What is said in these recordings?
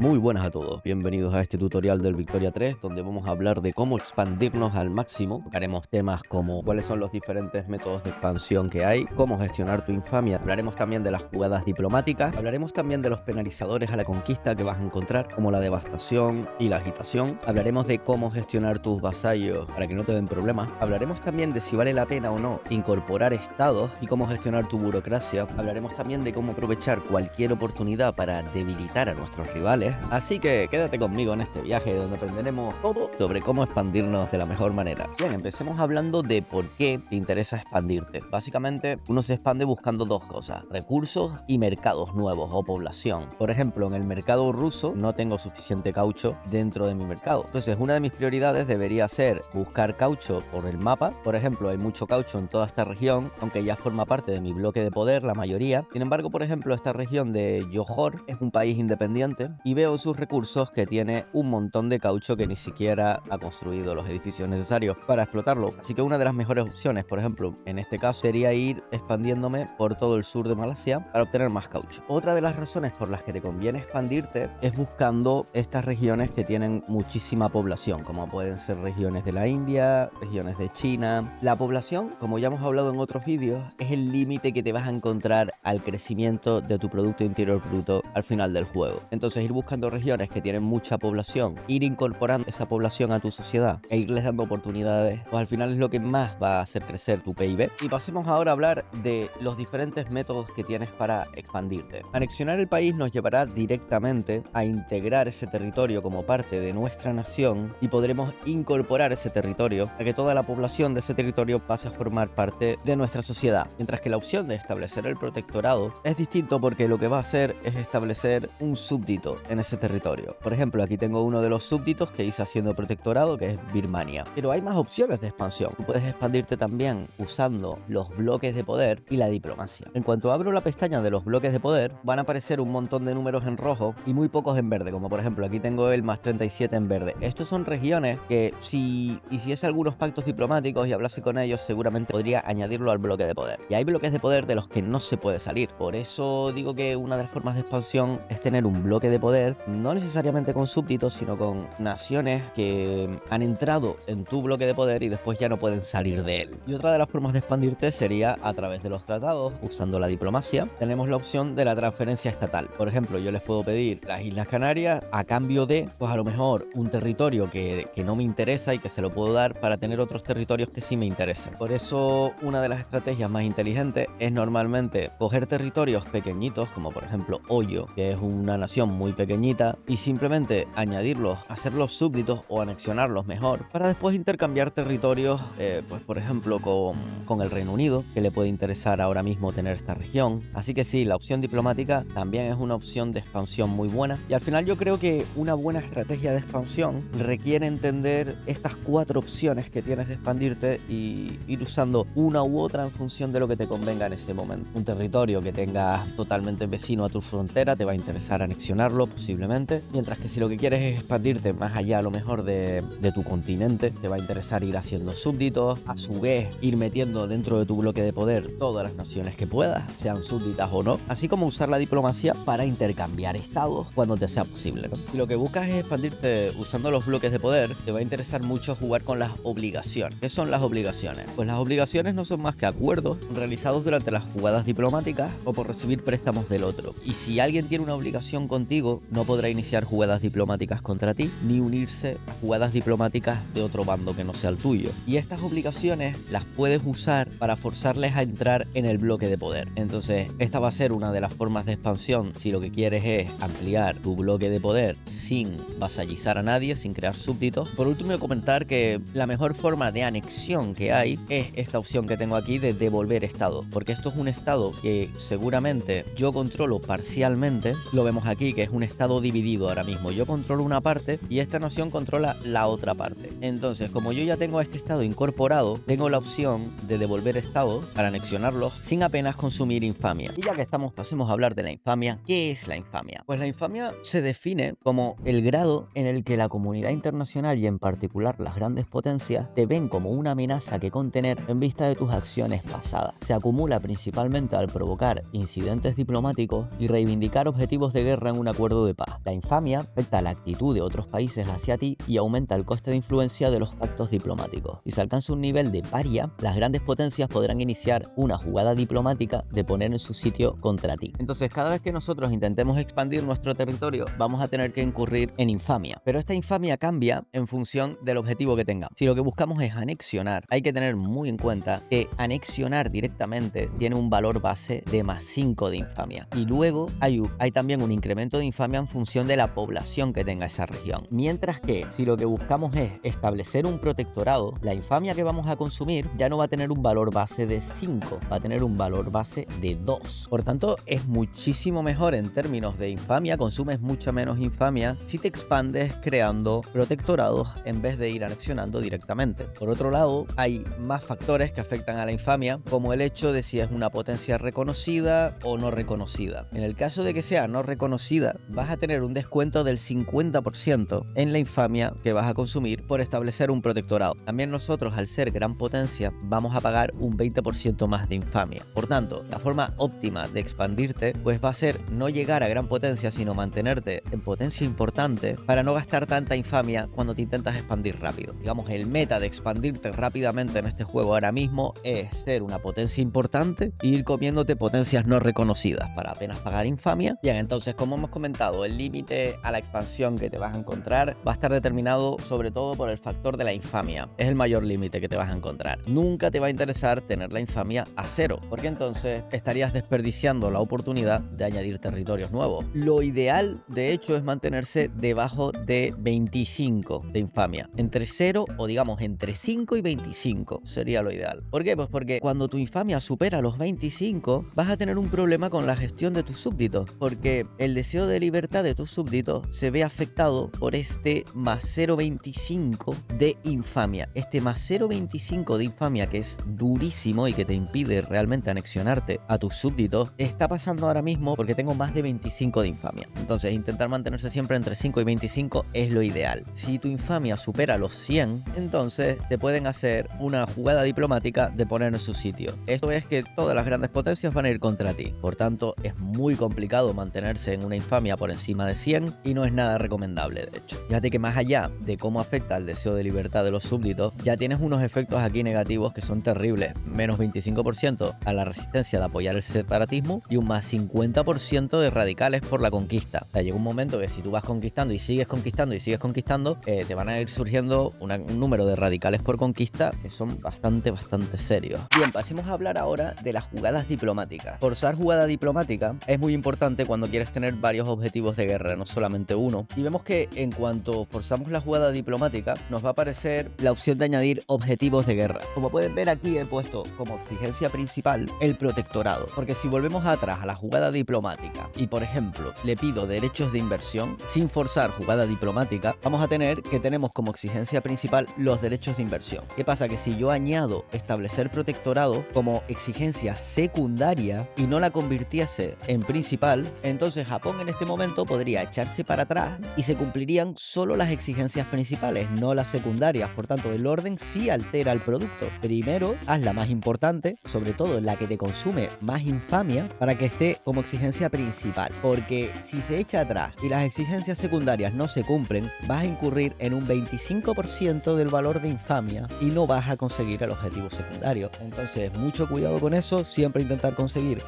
Muy buenas a todos, bienvenidos a este tutorial del Victoria 3, donde vamos a hablar de cómo expandirnos al máximo. Tocaremos temas como cuáles son los diferentes métodos de expansión que hay, cómo gestionar tu infamia, hablaremos también de las jugadas diplomáticas, hablaremos también de los penalizadores a la conquista que vas a encontrar, como la devastación y la agitación, hablaremos de cómo gestionar tus vasallos para que no te den problemas, hablaremos también de si vale la pena o no incorporar estados y cómo gestionar tu burocracia, hablaremos también de cómo aprovechar cualquier oportunidad para debilitar a nuestros rivales. Así que quédate conmigo en este viaje donde aprenderemos todo sobre cómo expandirnos de la mejor manera. Bien, empecemos hablando de por qué te interesa expandirte. Básicamente, uno se expande buscando dos cosas: recursos y mercados nuevos o población. Por ejemplo, en el mercado ruso no tengo suficiente caucho dentro de mi mercado. Entonces, una de mis prioridades debería ser buscar caucho por el mapa. Por ejemplo, hay mucho caucho en toda esta región, aunque ya forma parte de mi bloque de poder, la mayoría. Sin embargo, por ejemplo, esta región de Johor es un país independiente y veo en sus recursos que tiene un montón de caucho que ni siquiera ha construido los edificios necesarios para explotarlo. Así que una de las mejores opciones, por ejemplo, en este caso, sería ir expandiéndome por todo el sur de Malasia para obtener más caucho. Otra de las razones por las que te conviene expandirte es buscando estas regiones que tienen muchísima población, como pueden ser regiones de la India, regiones de China. La población, como ya hemos hablado en otros vídeos, es el límite que te vas a encontrar al crecimiento de tu Producto Interior Bruto al final del juego. Entonces, ir buscando regiones que tienen mucha población, ir incorporando esa población a tu sociedad e irles dando oportunidades, pues al final es lo que más va a hacer crecer tu PIB. Y pasemos ahora a hablar de los diferentes métodos que tienes para expandirte. Anexionar el país nos llevará directamente a integrar ese territorio como parte de nuestra nación y podremos incorporar ese territorio a que toda la población de ese territorio pase a formar parte de nuestra sociedad. Mientras que la opción de establecer el protectorado es distinto, porque lo que va a hacer es establecer un súbdito en ese territorio. Por ejemplo, aquí tengo uno de los súbditos que hice haciendo protectorado, que es Birmania. Pero hay más opciones de expansión. Tú puedes expandirte también usando los bloques de poder y la diplomacia. En cuanto abro la pestaña de los bloques de poder, van a aparecer un montón de números en rojo y muy pocos en verde, como por ejemplo aquí tengo el más 37 en verde. Estos son regiones que si hiciese algunos pactos diplomáticos y hablase con ellos, seguramente podría añadirlo al bloque de poder. Y hay bloques de poder de los que no se puede salir. Por eso digo que una de las formas de expansión es tener un bloque de poder, no necesariamente con súbditos, sino con naciones que han entrado en tu bloque de poder y después ya no pueden salir de él. Y otra de las formas de expandirte sería a través de los tratados, usando la diplomacia. Tenemos la opción de la transferencia estatal. Por ejemplo, yo les puedo pedir las Islas Canarias a cambio de, pues a lo mejor, un territorio que no me interesa y que se lo puedo dar para tener otros territorios que sí me interesen. Por eso, una de las estrategias más inteligentes es normalmente coger territorios pequeñitos, como por ejemplo Hoyo, que es una nación muy pequeñita, y simplemente añadirlos, hacerlos súbditos o anexionarlos mejor, para después intercambiar territorios, pues por ejemplo con el Reino Unido, que le puede interesar ahora mismo tener esta región. Así que sí, la opción diplomática también es una opción de expansión muy buena, y al final yo creo que una buena estrategia de expansión requiere entender estas cuatro opciones que tienes de expandirte y ir usando una u otra en función de lo que te convenga en ese momento. Un territorio que tengas totalmente vecino a tu frontera te va a interesar anexionarlo posiblemente, mientras que si lo que quieres es expandirte más allá a lo mejor de tu continente, te va a interesar ir haciendo súbditos, a su vez ir metiendo dentro de tu bloque de poder todas las naciones que puedas, sean súbditas o no, así como usar la diplomacia para intercambiar estados cuando te sea posible, ¿no? Si lo que buscas es expandirte usando los bloques de poder, te va a interesar mucho jugar con las obligaciones. ¿Qué son las obligaciones? Pues las obligaciones no son más que acuerdos realizados durante las jugadas diplomáticas o por recibir préstamos del otro. Y si alguien tiene una obligación contigo, no podrá iniciar jugadas diplomáticas contra ti, ni unirse a jugadas diplomáticas de otro bando que no sea el tuyo. Y estas obligaciones las puedes usar para forzarles a entrar en el bloque de poder. Entonces, esta va a ser una de las formas de expansión si lo que quieres es ampliar tu bloque de poder sin vasallizar a nadie, sin crear súbditos. Por último, comentar que la mejor forma de anexión que hay es esta opción que tengo aquí de devolver estado, porque esto es un estado que seguramente yo controlo parcialmente. Lo vemos aquí, que es un estado dividido ahora mismo. Yo controlo una parte y esta nación controla la otra parte. Entonces, como yo ya tengo este estado incorporado, tengo la opción de devolver estados para anexionarlos sin apenas consumir infamia. Y ya que estamos, pasemos a hablar de la infamia. ¿Qué es la infamia? Pues la infamia se define como el grado en el que la comunidad internacional y en particular las grandes potencias te ven como una amenaza que contener en vista de tus acciones pasadas. Se acumula principalmente al provocar incidentes diplomáticos y reivindicar objetivos de guerra en un acuerdo de de paz. La infamia afecta la actitud de otros países hacia ti y aumenta el coste de influencia de los pactos diplomáticos. Si se alcanza un nivel de paria, las grandes potencias podrán iniciar una jugada diplomática de poner en su sitio contra ti. Entonces, cada vez que nosotros intentemos expandir nuestro territorio, vamos a tener que incurrir en infamia. Pero esta infamia cambia en función del objetivo que tengamos. Si lo que buscamos es anexionar, hay que tener muy en cuenta que anexionar directamente tiene un valor base de +5 de infamia. Y luego hay también un incremento de infamia en función de la población que tenga esa región. Mientras que si lo que buscamos es establecer un protectorado, la infamia que vamos a consumir ya no va a tener un valor base de 5, va a tener un valor base de 2. Por tanto, es muchísimo mejor en términos de infamia, consumes mucha menos infamia si te expandes creando protectorados en vez de ir anexionando directamente. Por otro lado, hay más factores que afectan a la infamia, como el hecho de si es una potencia reconocida o no reconocida. En el caso de que sea no reconocida, vas a tener un descuento del 50% en la infamia que vas a consumir por establecer un protectorado. También nosotros, al ser gran potencia, vamos a pagar un 20% más de infamia. Por tanto, la forma óptima de expandirte pues va a ser no llegar a gran potencia, sino mantenerte en potencia importante para no gastar tanta infamia cuando te intentas expandir rápido. Digamos, el meta de expandirte rápidamente en este juego ahora mismo es ser una potencia importante e ir comiéndote potencias no reconocidas para apenas pagar infamia. Bien, entonces, como hemos comentado, el límite a la expansión que te vas a encontrar va a estar determinado sobre todo por el factor de la infamia. Es el mayor límite que te vas a encontrar. Nunca te va a interesar tener la infamia a 0, porque entonces estarías desperdiciando la oportunidad de añadir territorios nuevos. Lo ideal, de hecho, es mantenerse debajo de 25 de infamia. Entre 0 o digamos entre 5 y 25 sería lo ideal. ¿Por qué? Pues porque cuando tu infamia supera los 25, vas a tener un problema con la gestión de tus súbditos, porque el deseo de libertad de tus súbditos se ve afectado por este +0,25 de infamia. Este +0,25 de infamia, que es durísimo y que te impide realmente anexionarte a tus súbditos, está pasando ahora mismo porque tengo más de 25 de infamia. Entonces, intentar mantenerse siempre entre 5 y 25 es lo ideal. Si tu infamia supera los 100, entonces te pueden hacer una jugada diplomática de poner en su sitio. Esto es que todas las grandes potencias van a ir contra ti. Por tanto, es muy complicado mantenerse en una infamia por encima de 100 y no es nada recomendable, de hecho. Fíjate que más allá de cómo afecta el deseo de libertad de los súbditos, ya tienes unos efectos aquí negativos que son terribles. Menos 25% a la resistencia de apoyar el separatismo y un más 50% de radicales por la conquista. O sea, llega un momento que si tú vas conquistando y sigues conquistando y sigues conquistando, te van a ir surgiendo un número de radicales por conquista que son bastante serios. Bien, pasemos a hablar ahora de las jugadas diplomáticas. Forzar jugada diplomática es muy importante cuando quieres tener varios objetivos de guerra, no solamente uno. Y vemos que en cuanto forzamos la jugada diplomática, nos va a aparecer la opción de añadir objetivos de guerra. Como pueden ver, aquí he puesto como exigencia principal el protectorado, porque si volvemos atrás a la jugada diplomática y, por ejemplo, le pido derechos de inversión sin forzar jugada diplomática, vamos a tener que tenemos como exigencia principal los derechos de inversión. ¿Qué pasa? Que si yo añado establecer protectorado como exigencia secundaria y no la convirtiese en principal, entonces Japón en este momento podría echarse para atrás y se cumplirían solo las exigencias principales, no las secundarias. Por tanto, el orden sí altera el producto. Primero, haz la más importante, sobre todo la que te consume más infamia, para que esté como exigencia principal. Porque si se echa atrás y las exigencias secundarias no se cumplen, vas a incurrir en un 25% del valor de infamia y no vas a conseguir el objetivo secundario. Entonces, mucho cuidado con eso. Siempre intentar conseguir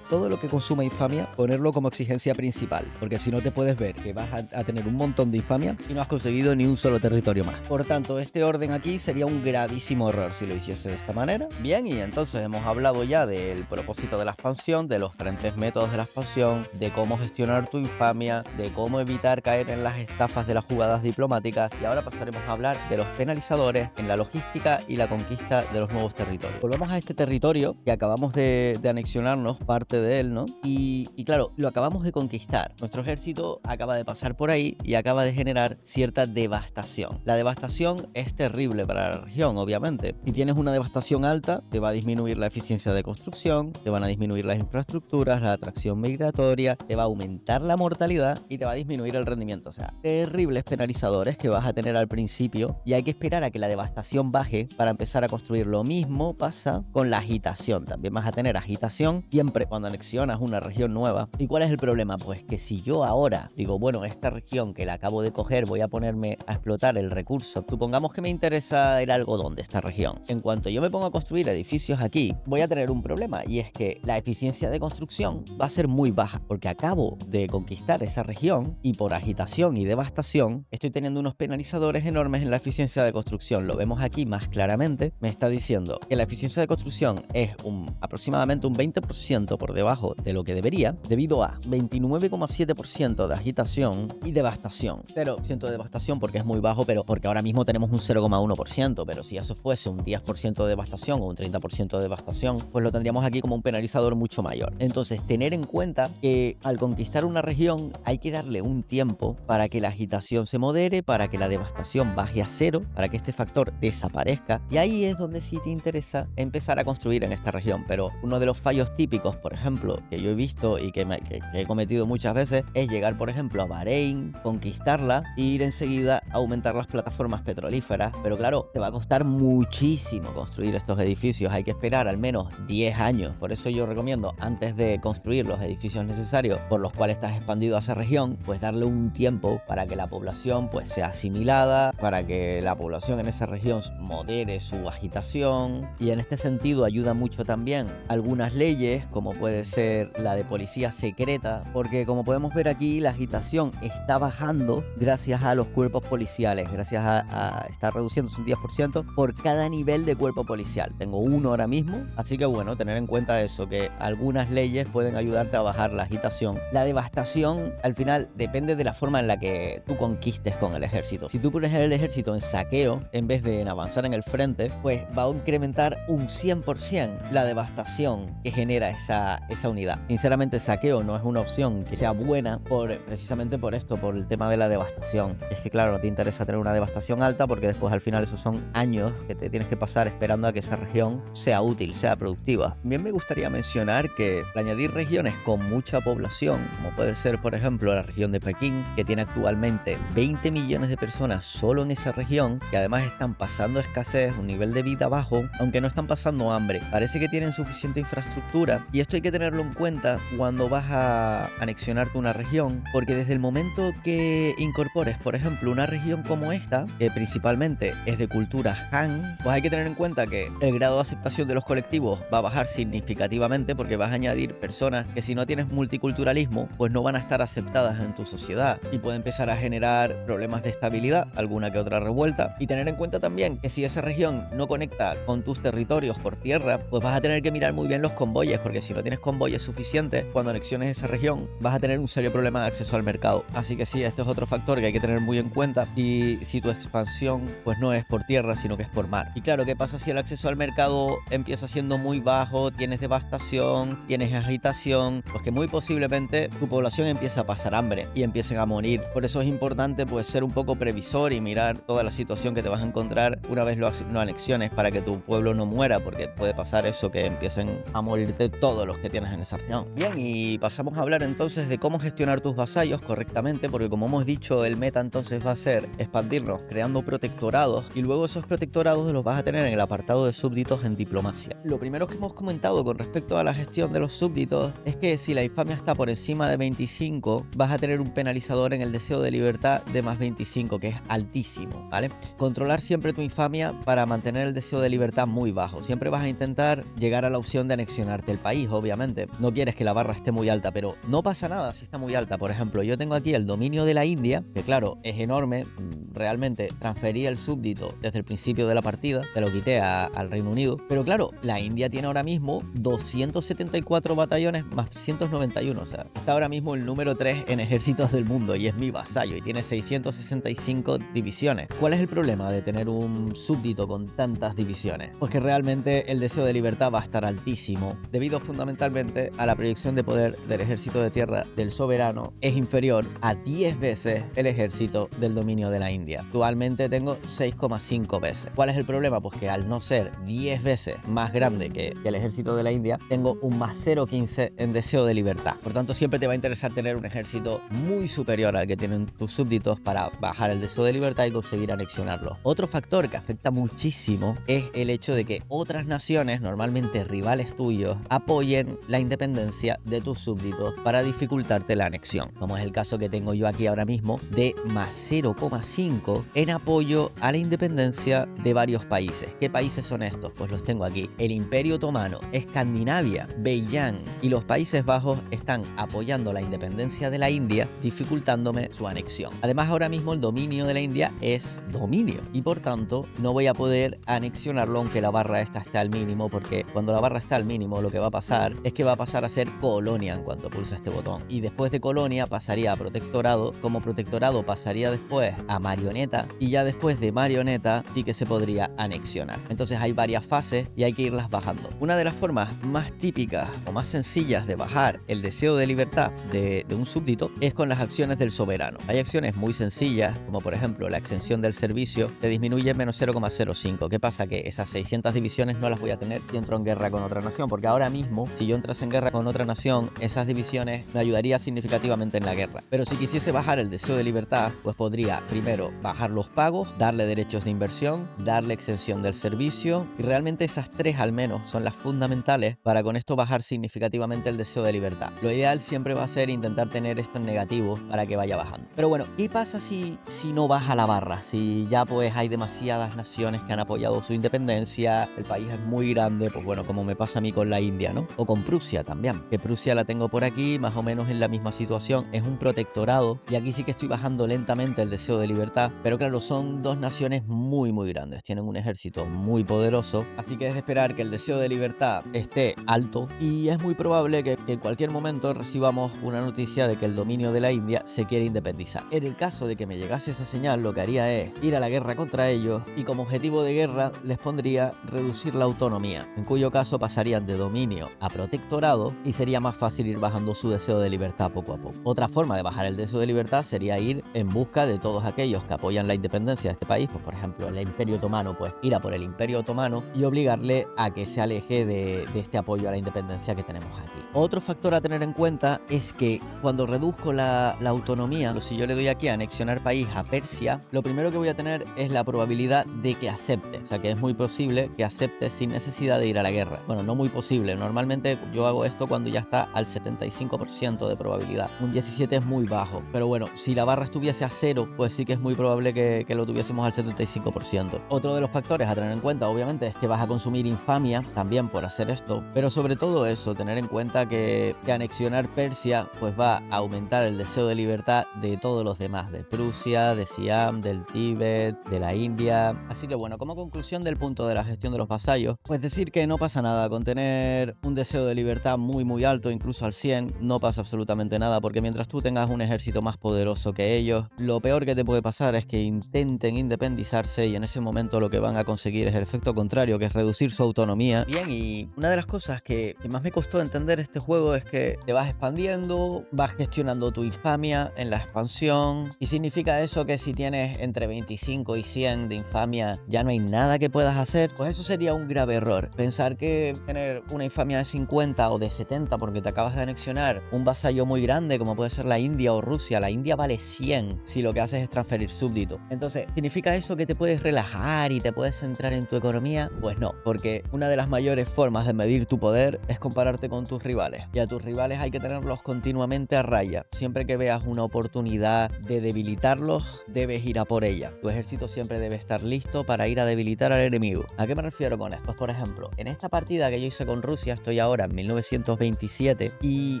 todo lo que consuma infamia, ponerlo como exigencia principal, porque si no te puedes ver que vas a tener un montón de infamia y no has conseguido ni un solo territorio más. Por tanto, este orden aquí sería un gravísimo error si lo hiciese de esta manera. Bien, y entonces hemos hablado ya del propósito de la expansión, de los diferentes métodos de la expansión, de cómo gestionar tu infamia, de cómo evitar caer en las estafas de las jugadas diplomáticas, y ahora pasaremos a hablar de los penalizadores en la logística y la conquista de los nuevos territorios. Volvemos a este territorio que acabamos de anexionarnos parte de él, ¿no? Y claro, lo acabamos de conquistar. Nuestro ejército acaba de pasar por ahí y acaba de generar cierta devastación. La devastación es terrible para la región, obviamente. Si tienes una devastación alta, te va a disminuir la eficiencia de construcción, te van a disminuir las infraestructuras, la atracción migratoria, te va a aumentar la mortalidad y te va a disminuir el rendimiento. O sea, terribles penalizadores que vas a tener al principio, y hay que esperar a que la devastación baje para empezar a construir. Lo mismo pasa con la agitación. También vas a tener agitación siempre cuando anexionas una región nueva, y cuál es el problema? Pues que si yo ahora digo, bueno, esta región que la acabo de coger, voy a ponerme a explotar el recurso. Supongamos que me interesa el algodón de esta región. En cuanto yo me pongo a construir edificios aquí, voy a tener un problema, y es que la eficiencia de construcción va a ser muy baja, porque acabo de conquistar esa región y por agitación y devastación estoy teniendo unos penalizadores enormes en la eficiencia de construcción. Lo vemos aquí más claramente. Me está diciendo que la eficiencia de construcción es aproximadamente un 20% por debajo de lo que debería, debido a 29,7% de agitación y devastación. 0% de devastación porque es muy bajo, pero porque ahora mismo tenemos un 0,1%, pero si eso fuese un 10% de devastación o un 30% de devastación, pues lo tendríamos aquí como un penalizador mucho mayor. Entonces, tener en cuenta que al conquistar una región hay que darle un tiempo para que la agitación se modere, para que la devastación baje a cero, para que este factor desaparezca, y ahí es donde sí te interesa empezar a construir en esta región. Pero uno de los fallos típicos, por ejemplo, que yo he visto y que he cometido muchas veces, es llegar, por ejemplo, a Bahrein, conquistarla e ir enseguida a aumentar las plataformas petrolíferas. Pero claro, te va a costar muchísimo construir estos edificios, hay que esperar al menos 10 años. Por eso yo recomiendo, antes de construir los edificios necesarios por los cuales estás expandido a esa región, pues darle un tiempo para que la población pues sea asimilada, para que la población en esa región modere su agitación. Y en este sentido ayuda mucho también algunas leyes, como puede ser la de policía secreta, porque como podemos ver aquí, la agitación está bajando gracias a los cuerpos policiales, gracias a estar reduciéndose un 10% por cada nivel de cuerpo policial. Tengo uno ahora mismo, así que bueno, tener en cuenta eso, que algunas leyes pueden ayudarte a bajar la agitación. La devastación al final depende de la forma en la que tú conquistes con el ejército. Si tú pones el ejército en saqueo en vez de en avanzar en el frente, pues va a incrementar un 100% la devastación que genera esa unidad. Sinceramente, saqueo no es una opción que sea buena precisamente por esto, por el tema de la devastación. Es que claro, no te interesa tener una devastación alta porque después al final esos son años que te tienes que pasar esperando a que esa región sea útil, sea productiva. Bien, me gustaría mencionar que al añadir regiones con mucha población, como puede ser por ejemplo la región de Pekín, que tiene actualmente 20 millones de personas solo en esa región, que además están pasando escasez, un nivel de vida bajo, aunque no están pasando hambre. Parece que tienen suficiente infraestructura, y esto hay que tenerlo en cuenta cuando vas a anexionarte una región, porque desde el momento que incorpores, por ejemplo, una región como esta, que principalmente es de cultura Han, pues hay que tener en cuenta que el grado de aceptación de los colectivos va a bajar significativamente, porque vas a añadir personas que, si no tienes multiculturalismo, pues no van a estar aceptadas en tu sociedad y puede empezar a generar problemas de estabilidad, alguna que otra revuelta. Y tener en cuenta también que si esa región no conecta con tus territorios por tierra, pues vas a tener que mirar muy bien los convoyes, porque si no tienes convoyes suficientes, cuando anexiones esa región vas a tener un serio problema de acceso al mercado. Así que sí, este es otro factor que hay que tener muy en cuenta. Y si tu expansión pues no es por tierra, sino que es por mar. Y claro, ¿qué pasa si el acceso al mercado empieza siendo muy bajo, tienes devastación, tienes agitación? Pues que muy posiblemente tu población empieza a pasar hambre y empiecen a morir. Por eso es importante pues ser un poco previsor y mirar toda la situación que te vas a encontrar una vez lo anexiones, para que tu pueblo no muera, porque puede pasar eso, que empiecen a morirte todos los que tienes en esa región. Bien, y pasamos a hablar entonces de cómo gestionar tus vasallos correctamente, porque como hemos dicho, el meta entonces va a ser expandirnos creando protectorados, y luego esos protectorados los vas a tener en el apartado de súbditos en diplomacia. Lo primero que hemos comentado con respecto a la gestión de los súbditos es que si la infamia está por encima de 25, vas a tener un penalizador en el deseo de libertad de más 25, que es altísimo, ¿vale? Controlar siempre tu infamia para mantener el deseo de libertad muy bajo. Siempre vas a intentar llegar a la opción de anexionarte el país, obviamente. No quieres que la barra esté muy alta, pero no pasa nada si está muy alta. Por ejemplo, yo tengo aquí el dominio de la India, que claro, es enorme. Realmente transferí el súbdito desde el principio de la partida, te lo quité al Reino Unido. Pero claro, la India tiene ahora mismo 274 batallones más 391, o sea, está ahora mismo el número 3 en ejércitos del mundo y es mi vasallo y tiene 665 divisiones. ¿Cuál es el problema de tener un súbdito con tantas divisiones? Pues que realmente el deseo de libertad va a estar altísimo, debido fundamentalmente a la proyección de poder del ejército de tierra del soberano es inferior a 10 veces el ejército del dominio de la India. Actualmente tengo 6,5 veces. ¿Cuál es el problema? Pues que al no ser 10 veces más grande que el ejército de la India, tengo un más 0,15 en deseo de libertad. Por tanto, siempre te va a interesar tener un ejército muy superior al que tienen tus súbditos para bajar el deseo de libertad y conseguir anexionarlo. Otro factor que afecta muchísimo es el hecho de que otras naciones, normalmente rivales tuyos, apoyen la independencia de tus súbditos súbditos para dificultarte la anexión, como es el caso que tengo yo aquí ahora mismo de más 0,5 en apoyo a la independencia de varios países. ¿Qué países son estos? Pues los tengo aquí. El Imperio Otomano, Escandinavia, Beiyang y los Países Bajos están apoyando la independencia de la India, dificultándome su anexión. Además, ahora mismo el dominio de la India es dominio y por tanto no voy a poder anexionarlo aunque la barra esta esté al mínimo, porque cuando la barra está al mínimo lo que va a pasar es que va a pasar a ser colonia en cuanto pulsa este botón, y después de colonia pasaría a protectorado, como protectorado pasaría después a marioneta y ya después de marioneta sí que se podría anexionar. Entonces hay varias fases y hay que irlas bajando. Una de las formas más típicas o más sencillas de bajar el deseo de libertad de un súbdito es con las acciones del soberano. Hay acciones muy sencillas, como por ejemplo la exención del servicio, que disminuye menos 0,05. ¿Qué pasa? Que esas 600 divisiones no las voy a tener si entro en guerra con otra nación, porque ahora mismo, si yo entrase en guerra con otra nación, esas divisiones me ayudaría significativamente en la guerra. Pero si quisiese bajar el deseo de libertad, pues podría primero bajar los pagos, darle derechos de inversión, darle exención del servicio, y realmente esas tres al menos son las fundamentales para con esto bajar significativamente el deseo de libertad. Lo ideal siempre va a ser intentar tener esto en negativo para que vaya bajando. Pero bueno, ¿qué pasa si no baja la barra? Si ya pues hay demasiadas naciones que han apoyado su independencia, el país es muy grande, pues bueno, como me pasa a mí con la India, ¿no? O con Prusia también, que Prusia la tengo por aquí, más o menos en la misma situación, es un protectorado y aquí sí que estoy bajando lentamente el deseo de libertad, pero claro, son dos naciones muy grandes, tienen un ejército muy poderoso, así que es de esperar que el deseo de libertad esté alto y es muy probable que en cualquier momento recibamos una noticia de que el dominio de la India se quiere independizar. En el caso de que me llegase esa señal, lo que haría es ir a la guerra contra ellos y como objetivo de guerra les pondría reducir la autonomía, en cuyo caso pasarían de dominio a protectorado y sería más fácil ir bajando su deseo de libertad poco a poco. Otra forma de bajar el deseo de libertad sería ir en busca de todos aquellos que apoyan la independencia de este país, pues por ejemplo el Imperio Otomano, pues ir a por el Imperio Otomano y obligarle a que se aleje de este apoyo a la independencia que tenemos aquí. Otro factor a tener en cuenta es que cuando reduzco la autonomía, si yo le doy aquí a anexionar país a Persia, lo primero que voy a tener es la probabilidad de que acepte. O sea que es muy posible que acepte sin necesidad de ir a la guerra. Bueno, no muy posible. Normalmente yo hago esto cuando ya está al 75% de probabilidad. Un 17 es muy bajo. Pero bueno, si la barra estuviese a 0, pues sí que es muy probable que lo tuviésemos al 75%. Otro de los factores a tener en cuenta, obviamente, es que vas a consumir infamia también por hacer esto. Pero sobre todo eso, tener en cuenta que anexionar Persia pues va a aumentar el deseo de libertad de todos los demás, de Prusia, de Siam, del Tíbet, de la India. Así que bueno, como conclusión del punto de la gestión de los vasallos, pues decir que no pasa nada con tener un deseo de libertad muy alto, incluso al 100, no pasa absolutamente nada, porque mientras tú tengas un ejército más poderoso que ellos, lo peor que te puede pasar es que intenten independizarse y en ese momento lo que van a conseguir es el efecto contrario, que es reducir su autonomía. Bien, y una de las cosas que más me costó entender este juego es que te vas expandiendo, vas gestionando tu infamia en la expansión, y significa eso que si tienes entre 25 y 100 de infamia ya no hay nada que puedas hacer. Pues eso sería un grave error, pensar que tener una infamia de 50 o de 70 porque te acabas de anexionar un vasallo muy grande como puede ser la India o Rusia. La India vale 100 si lo que haces es transferir súbditos. Entonces, ¿significa eso que te puedes relajar y te puedes centrar en tu economía? Pues no, porque una de las mayores formas de medir tu poder es compararte con tus rivales, y a tus rivales hay que tenerlos continuamente a raya. Siempre que veas una oportunidad de debilitarlos, debes ir a por ella. Tu ejército siempre debe estar listo para ir a debilitar al enemigo. ¿A qué me refiero con esto? Pues por ejemplo, en esta partida que yo hice con Rusia, estoy ahora en 1927 y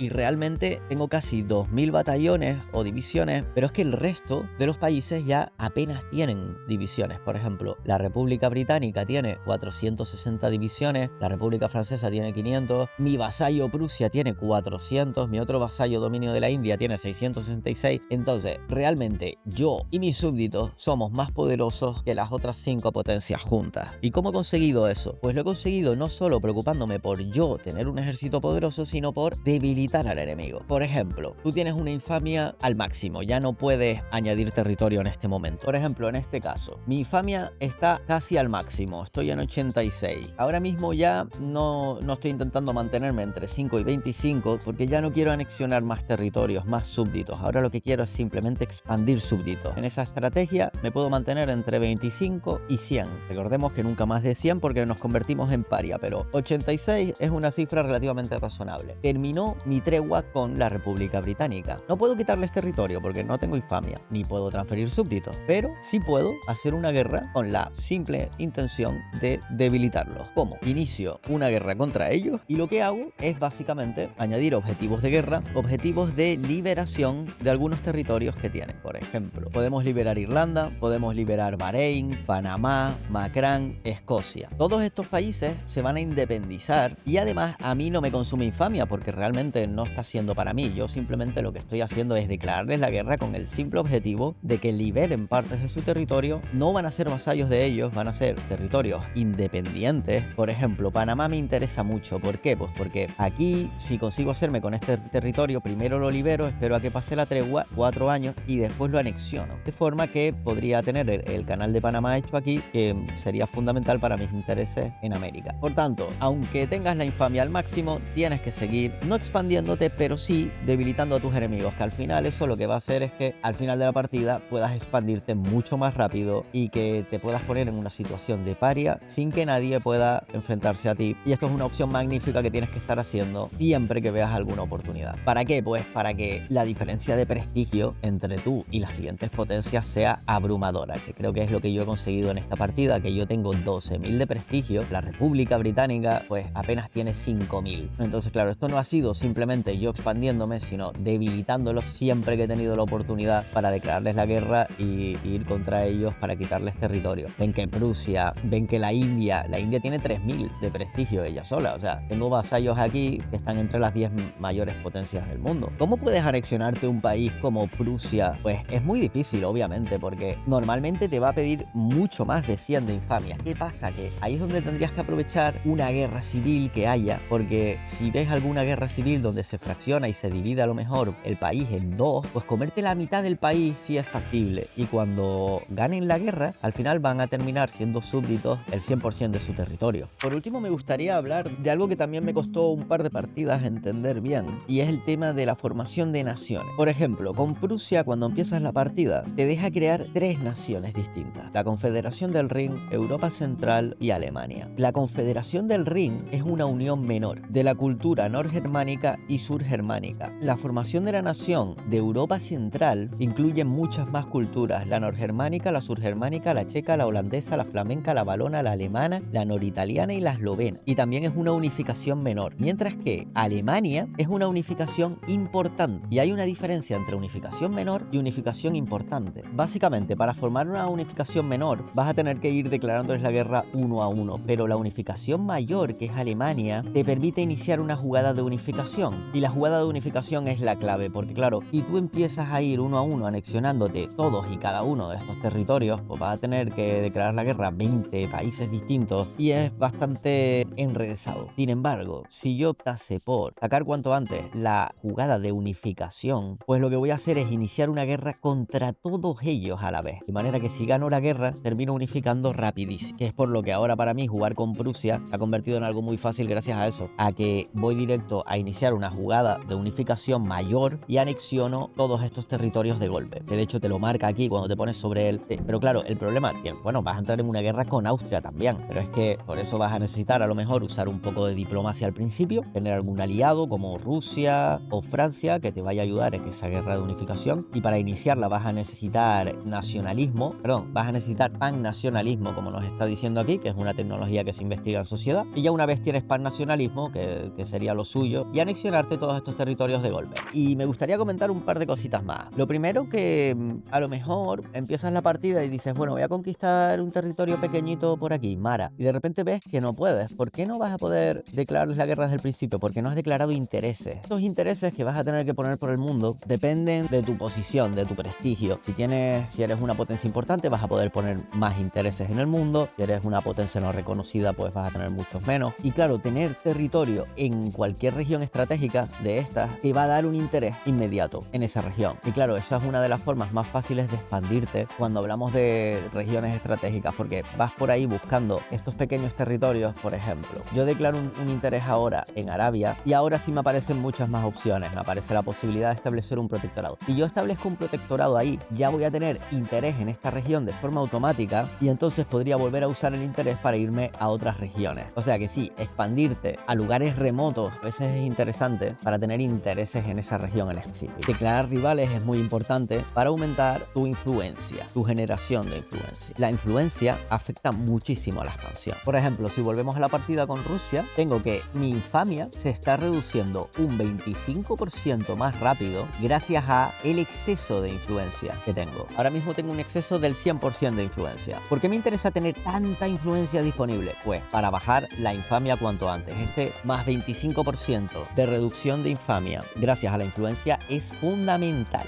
realmente tengo casi 2000 batallones o divisiones, pero es que el resto de los países ya apenas tienen divisiones. Por ejemplo, la República Británica tiene 460 divisiones, la República Francesa tiene 500, mi vasallo Prusia tiene 400, mi otro vasallo dominio de la India tiene 666. Entonces, realmente yo y mis súbditos somos más poderosos que las otras 5 potencias juntas. ¿Y cómo he conseguido eso? Pues lo he conseguido no solo preocupándome por yo tener un ejército poderoso, sino por debilitar al enemigo. Por ejemplo, tú tienes una infamia al máximo, ya no puedes añadir territorio en este momento. Por ejemplo, en este caso, mi infamia está casi al máximo, estoy en 86. Ahora mismo ya no estoy intentando mantenerme entre 5 y 25 porque ya no quiero anexionar más territorios, más súbditos. Ahora lo que quiero es simplemente expandir súbditos. En esa estrategia me puedo mantener entre 25 y 100. Recordemos que nunca más de 100 porque nos convertimos en paria, pero 86 es una cifra relativamente razonable. Terminé terminó mi tregua con la República Británica. No puedo quitarles territorio porque no tengo infamia, ni puedo transferir súbditos, pero sí puedo hacer una guerra con la simple intención de debilitarlos. ¿Cómo? Inicio una guerra contra ellos y lo que hago es básicamente añadir objetivos de guerra, objetivos de liberación de algunos territorios que tienen. Por ejemplo, podemos liberar Irlanda, podemos liberar Bahrein, Panamá, Macrán, Escocia. Todos estos países se van a independizar y además a mí no me consume infamia porque realmente no está siendo para mí. Yo simplemente lo que estoy haciendo es declararles la guerra con el simple objetivo de que liberen partes de su territorio. No van a ser vasallos de ellos, van a ser territorios independientes. Por ejemplo, Panamá me interesa mucho. ¿Por qué? Pues porque aquí, si consigo hacerme con este territorio, primero lo libero, espero a que pase la tregua, 4 años, y después lo anexiono. De forma que podría tener el canal de Panamá hecho aquí, que sería fundamental para mis intereses en América. Por tanto, aunque tengas la infamia al máximo, tienes que seguir no expandiéndote, pero sí debilitando a tus enemigos, que al final eso lo que va a hacer es que al final de la partida puedas expandirte mucho más rápido y que te puedas poner en una situación de paria sin que nadie pueda enfrentarse a ti. Y esto es una opción magnífica que tienes que estar haciendo siempre que veas alguna oportunidad. ¿Para qué? Pues para que la diferencia de prestigio entre tú y las siguientes potencias sea abrumadora, que creo que es lo que yo he conseguido en esta partida, que yo tengo 12.000 de prestigio, la República Británica pues apenas tiene 5.000. Entonces claro, esto no ha sido simplemente yo expandiéndome, sino debilitándolos siempre que he tenido la oportunidad para declararles la guerra y ir contra ellos para quitarles territorio. Ven que Prusia, ven que la India tiene 3.000 de prestigio ella sola, o sea, tengo vasallos aquí que están entre las 10 mayores potencias del mundo. ¿Cómo puedes anexionarte un país como Prusia? Pues es muy difícil, obviamente, porque normalmente te va a pedir mucho más de 100 de infamia. ¿Qué pasa? Que ahí es donde tendrías que aprovechar una guerra civil que haya, porque si ves alguna guerra civil donde se fracciona y se divide a lo mejor el país en dos, pues comerte la mitad del país sí es factible, y cuando ganen la guerra, al final van a terminar siendo súbditos el 100% de su territorio. Por último, me gustaría hablar de algo que también me costó un par de partidas entender bien, y es el tema de la formación de naciones. Por ejemplo, con Prusia, cuando empiezas la partida, te deja crear 3 naciones distintas: la Confederación del Rin, Europa Central y Alemania. La Confederación del Rin es una unión menor de la cultura norgermánica y surgermánica. La formación de la nación de Europa Central incluye muchas más culturas: la norgermánica, la surgermánica, la checa, la holandesa, la flamenca, la valona, la alemana, la noritaliana y la eslovena. Y también es una unificación menor, mientras que Alemania es una unificación importante. Y hay una diferencia entre unificación menor y unificación importante. Básicamente, para formar una unificación menor vas a tener que ir declarándoles la guerra uno a uno, pero la unificación mayor, que es Alemania, te permite iniciar una jugada de unificación. Y la jugada de unificación es la clave, porque claro, si tú empiezas a ir uno a uno anexionándote todos y cada uno de estos territorios, pues vas a tener que declarar la guerra a 20 países distintos y es bastante enrevesado. Sin embargo, si yo optase por sacar cuanto antes la jugada de unificación, pues lo que voy a hacer es iniciar una guerra contra todos ellos a la vez, de manera que si gano la guerra termino unificando rapidísimo, que es por lo que ahora para mí jugar con Prusia se ha convertido en algo muy fácil gracias a eso, a que voy directo a iniciar una jugada de unificación mayor y anexiono todos estos territorios de golpe, que de hecho te lo marca aquí cuando te pones sobre él. Pero claro, el problema es que, bueno, vas a entrar en una guerra con Austria también, pero es que por eso vas a necesitar a lo mejor usar un poco de diplomacia al principio, tener algún aliado como Rusia o Francia que te vaya a ayudar en esa guerra de unificación, y para iniciarla vas a necesitar vas a necesitar pannacionalismo, como nos está diciendo aquí, que es una tecnología que se investiga en sociedad, y ya una vez tienes pannacionalismo, que sería lo suyo, y anexionarte todos estos territorios de golpe. Y me gustaría comentar un par de cositas más. Lo primero, que a lo mejor empiezas la partida y dices, bueno, voy a conquistar un territorio pequeñito por aquí, Mara, y de repente ves que no puedes. ¿Por qué no vas a poder declararles la guerra desde el principio? Porque no has declarado intereses. Estos intereses que vas a tener que poner por el mundo dependen de tu posición, de tu prestigio. Si eres una potencia importante, vas a poder poner más intereses en el mundo. Si eres una potencia no reconocida, pues vas a tener muchos menos. Y claro, tener territorio en cualquier región estratégica de estas te va a dar un interés inmediato en esa región. Y claro, esa es una de las formas más fáciles de expandirte cuando hablamos de regiones estratégicas, porque vas por ahí buscando estos pequeños territorios. Por ejemplo, yo declaro un interés ahora en Arabia y ahora sí me aparecen muchas más opciones. Me aparece la posibilidad de establecer un protectorado. Si yo establezco un protectorado ahí, ya voy a tener interés en esta región de forma automática, y entonces podría volver a usar el interés para irme a otras regiones. O sea que sí, expandirte a lugares remotos a veces es interesante para tener intereses en esa región en específico. Declarar rivales es muy importante para aumentar tu influencia, tu generación de influencia. La influencia afecta muchísimo a la expansión. Por ejemplo, si volvemos a la partida con Rusia, tengo que mi infamia se está reduciendo un 25% más rápido gracias a el exceso de influencia que tengo. Ahora mismo tengo un exceso del 100% de influencia. ¿Por qué me interesa tener tanta influencia disponible? Pues para bajar la infamia cuanto antes. Este más 25% de reducción de infamia gracias a la influencia es fundamental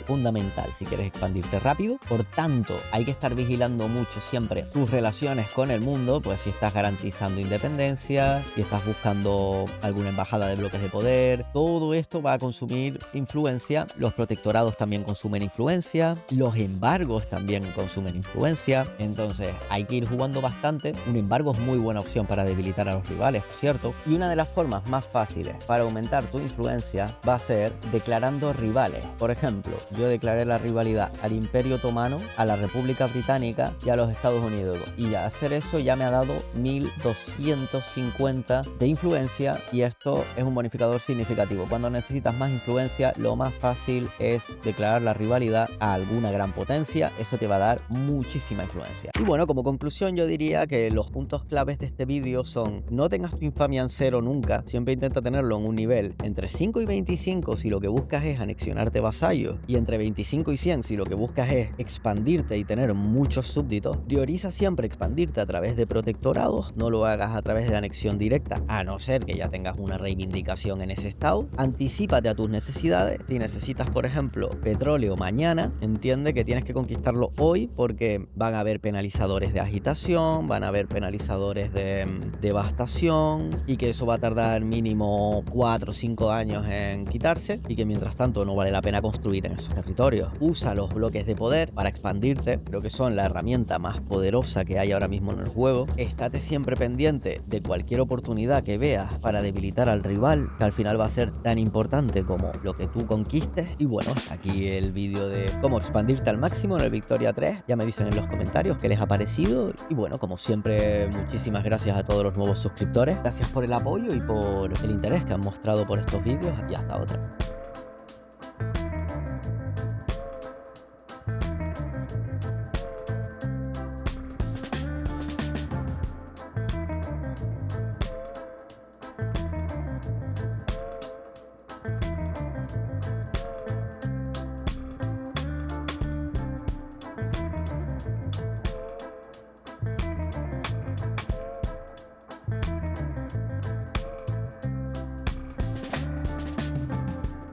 si quieres expandirte rápido. Por tanto, hay que estar vigilando mucho siempre tus relaciones con el mundo, pues si estás garantizando independencia, si estás buscando alguna embajada de bloques de poder, todo esto va a consumir influencia. Los protectorados también consumen influencia, los embargos también consumen influencia, entonces hay que ir jugando bastante. Un embargo es muy buena opción para debilitar a los rivales, ¿cierto? Y una de las formas más fáciles para aumentar tu influencia va a ser declarando rivales. Por ejemplo, yo declaré la rivalidad al Imperio Otomano, a la República Británica y a los Estados Unidos, y al hacer eso ya me ha dado 1250 de influencia, y esto es un bonificador significativo. Cuando necesitas más influencia, lo más fácil es declarar la rivalidad a alguna gran potencia. Eso te va a dar muchísima influencia. Y bueno, como conclusión yo diría que los puntos claves de este vídeo son: no tengas tu infamia en cero nunca, siempre intenta tenerlo en un nivel entre 5 y 25 si lo que buscas es anexionarte vasallos, y entre 25 y 100 si lo que buscas es expandirte y tener muchos súbditos. Prioriza siempre expandirte a través de protectorados, no lo hagas a través de anexión directa, a no ser que ya tengas una reivindicación en ese estado. Anticípate a tus necesidades. Si necesitas, por ejemplo, petróleo mañana, entiende que tienes que conquistarlo hoy, porque van a haber penalizadores de agitación, van a haber penalizadores de devastación, y que eso va a tardar mínimo 4 o 5 años en quitarse, y que mientras tanto no vale la pena construir en esos territorios. Usa los bloques de poder para expandirte, creo que son la herramienta más poderosa que hay ahora mismo en el juego. Estate siempre pendiente de cualquier oportunidad que veas para debilitar al rival, que al final va a ser tan importante como lo que tú conquistes. Y bueno, aquí el vídeo de cómo expandirte al máximo en el Victoria 3. Ya me dicen en los comentarios qué les ha parecido. Y bueno, como siempre, muchísimas gracias a todos los nuevos suscriptores. Gracias por el apoyo y por el interés que han mostrado por estos vídeos. Y hasta otra.